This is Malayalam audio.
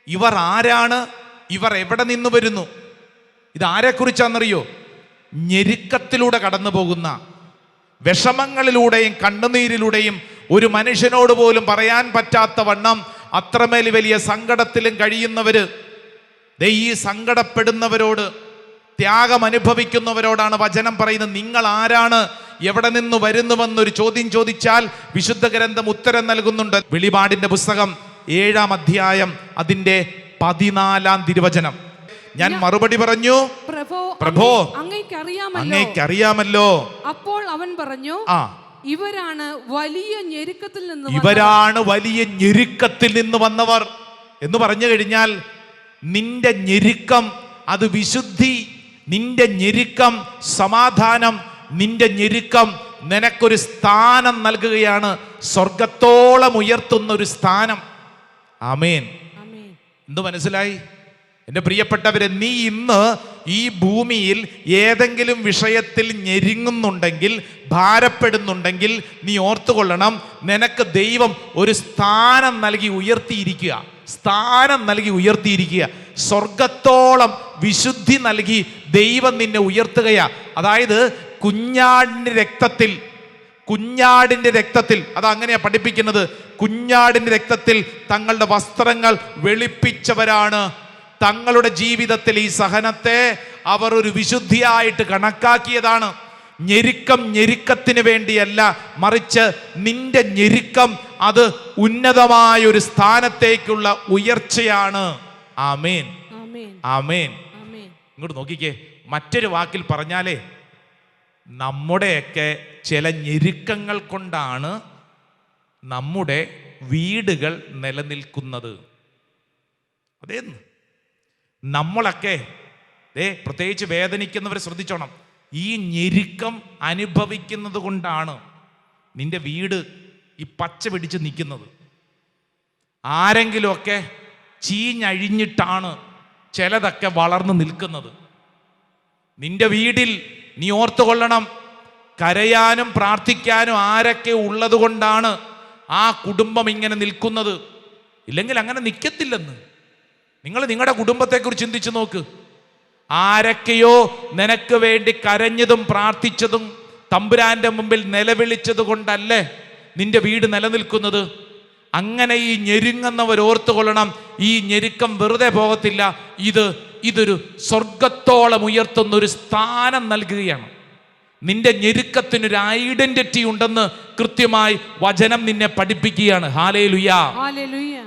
ഇവർ ആരാണ്? ഇവർ എവിടെ നിന്ന് വരുന്നു? ഇതാരെക്കുറിച്ചാണെന്നറിയോ? ഞെരുക്കത്തിലൂടെ കടന്നു പോകുന്ന, വിഷമങ്ങളിലൂടെയും കണ്ണുനീരിലൂടെയും ഒരു മനുഷ്യനോട് പോലും പറയാൻ പറ്റാത്ത വണ്ണം അത്രമേൽ വലിയ സങ്കടത്തിലും കഴിയുന്നവര്. ഈ സങ്കടപ്പെടുന്നവരോട്, ത്യാഗം അനുഭവിക്കുന്നവരോടാണ് വചനം പറയുന്നത്. നിങ്ങൾ ആരാണ്, എവിടെ നിന്ന് വരുന്നുവെന്നൊരു ചോദ്യം ചോദിച്ചാൽ വിശുദ്ധ ഗ്രന്ഥം ഉത്തരം നൽകുന്നുണ്ട്. വെളിപാടിന്റെ പുസ്തകം 7-ാം അധ്യായം അതിന്റെ 14-ാം തിരുവചനം. ഞാൻ മറുപടി പറഞ്ഞു, പ്രഭോ അങ്ങയ്ക്കറിയാമല്ലോ. അപ്പോൾ അവൻ പറഞ്ഞു, ഇവരാണ് വലിയ ഞെരുക്കത്തിൽ നിന്ന് വന്നവർ എന്ന് പറഞ്ഞു കഴിഞ്ഞാൽ, നിന്റെ ഞെരുക്കം അത് വിശുദ്ധി, നിന്റെ ഞെരുക്കം സമാധാനം, നിന്റെ ഞെരുക്കം നിനക്കൊരു സ്ഥാനം നൽകുകയാണ്, സ്വർഗത്തോളം ഉയർത്തുന്ന ഒരു സ്ഥാനം. ആമേൻ. എന്ത് മനസ്സിലായി എൻ്റെ പ്രിയപ്പെട്ടവരെ? നീ ഇന്ന് ഈ ഭൂമിയിൽ ഏതെങ്കിലും വിഷയത്തിൽ ഞെരുങ്ങുന്നുണ്ടെങ്കിൽ, ഭാരപ്പെടുന്നുണ്ടെങ്കിൽ, നീ ഓർത്തുകൊള്ളണം, നിനക്ക് ദൈവം ഒരു സ്ഥാനം നൽകി ഉയർത്തിയിരിക്കുക. സ്ഥാനം നൽകി ഉയർത്തിയിരിക്കുക. സ്വർഗത്തോളം വിശുദ്ധി നൽകി ദൈവം നിന്നെ ഉയർത്തുകയാ. അതായത് കുഞ്ഞാടിന്റെ രക്തത്തിൽ അതങ്ങനെയാ പഠിപ്പിക്കുന്നത്. കുഞ്ഞാടിന്റെ രക്തത്തിൽ തങ്ങളുടെ വസ്ത്രങ്ങൾ വെളുപ്പിച്ചവരാണ്. തങ്ങളുടെ ജീവിതത്തിൽ ഈ സഹനത്തെ അവർ ഒരു വിശുദ്ധിയായിട്ട് കണക്കാക്കിയതാണ്. ഞെരുക്കത്തിന് വേണ്ടിയല്ല, മറിച്ച് നിന്റെ ഞെരുക്കം അത് ഉന്നതമായ ഒരു സ്ഥാനത്തേക്കുള്ള ഉയർച്ചയാണ്. ആമേൻ, ആമേൻ. ഇങ്ങോട്ട് നോക്കിക്കേ. മറ്റൊരു വാക്കിൽ പറഞ്ഞാലേ, നമ്മുടെയൊക്കെ ചില ഞെരുക്കങ്ങൾ കൊണ്ടാണ് നമ്മുടെ വീടുകൾ നിലനിൽക്കുന്നത്. അതേന്ന് നമ്മളൊക്കെ പ്രത്യേകിച്ച് വേദനിക്കുന്നവർ ശ്രദ്ധിച്ചോണം. ഈ ഞെരുക്കം അനുഭവിക്കുന്നത് കൊണ്ടാണ് നിന്റെ വീട് ഈ പച്ച പിടിച്ച് നിൽക്കുന്നത്. ആരെങ്കിലുമൊക്കെ ചീഞ്ഞഴിഞ്ഞിട്ടാണ് ചിലതൊക്കെ വളർന്നു നിൽക്കുന്നത്. നിന്റെ വീട്ടിൽ നീ ഓർത്തുകൊള്ളണം, കരയാനും പ്രാർത്ഥിക്കാനും ആരൊക്കെ ഉള്ളത് കൊണ്ടാണ് ആ കുടുംബം ഇങ്ങനെ നിൽക്കുന്നത്. ഇല്ലെങ്കിൽ അങ്ങനെ നിൽക്കത്തില്ലെന്ന്. നിങ്ങൾ നിങ്ങളുടെ കുടുംബത്തെക്കുറിച്ച് ചിന്തിച്ചു നോക്ക്. ആരൊക്കെയോ നിനക്ക് വേണ്ടി കരഞ്ഞതും പ്രാർത്ഥിച്ചതും തമ്പുരാന്റെ മുമ്പിൽ നിലവിളിച്ചത് കൊണ്ടല്ലേ നിന്റെ വീട് നിലനിൽക്കുന്നത്. അങ്ങനെ ഈ ഞെരുങ്ങുന്നവർ ഓർത്തുകൊള്ളണം, ഈ ഞെരുക്കം വെറുതെ പോകത്തില്ല. ഇതൊരു സ്വർഗത്തോളം ഉയർത്തുന്ന ഒരു സ്ഥാനം നൽകുകയാണ്. നിന്റെ ഞെരുക്കത്തിനൊരു ഐഡന്റിറ്റി ഉണ്ടെന്ന് കൃത്യമായി വചനം നിന്നെ പഠിപ്പിക്കുകയാണ്. ഹല്ലേലൂയ.